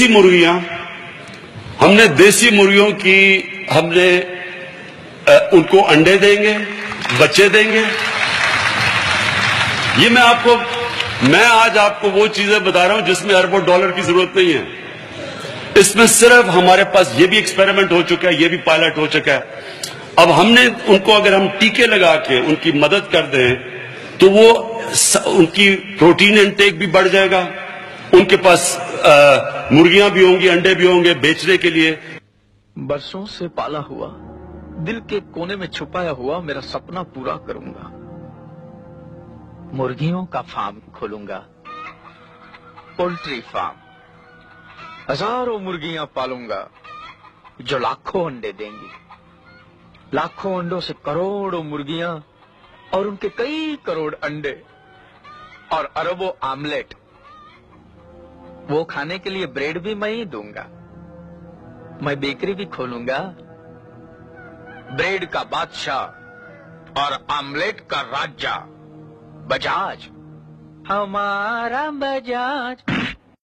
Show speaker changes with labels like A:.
A: देसी मुर्गियां, हमने देसी मुर्गियों की हमने उनको अंडे देंगे, बच्चे देंगे। ये मैं आज आपको वो चीजें बता रहा हूं जिसमें अरबों डॉलर की जरूरत नहीं है। इसमें सिर्फ हमारे पास ये भी एक्सपेरिमेंट हो चुका है, ये भी पायलट हो चुका है। अब हमने उनको अगर हम टीके लगा के उनकी मदद कर दें तो वो उनकी प्रोटीन इंटेक भी बढ़ जाएगा, उनके पास मुर्गियां भी होंगी, अंडे भी होंगे बेचने के लिए।
B: बरसों से पाला हुआ, दिल के कोने में छुपाया हुआ मेरा सपना पूरा करूंगा। मुर्गियों का फार्म खोलूंगा, पोल्ट्री फार्म। हजारों मुर्गियां पालूंगा जो लाखों अंडे देंगी। लाखों अंडों से करोड़ों मुर्गियां और उनके कई करोड़ अंडे और अरबों आमलेट। वो खाने के लिए ब्रेड भी मैं ही दूंगा। मैं बेकरी भी खोलूंगा, ब्रेड का बादशाह और आमलेट का राजा। बजाज, हमारा बजाज।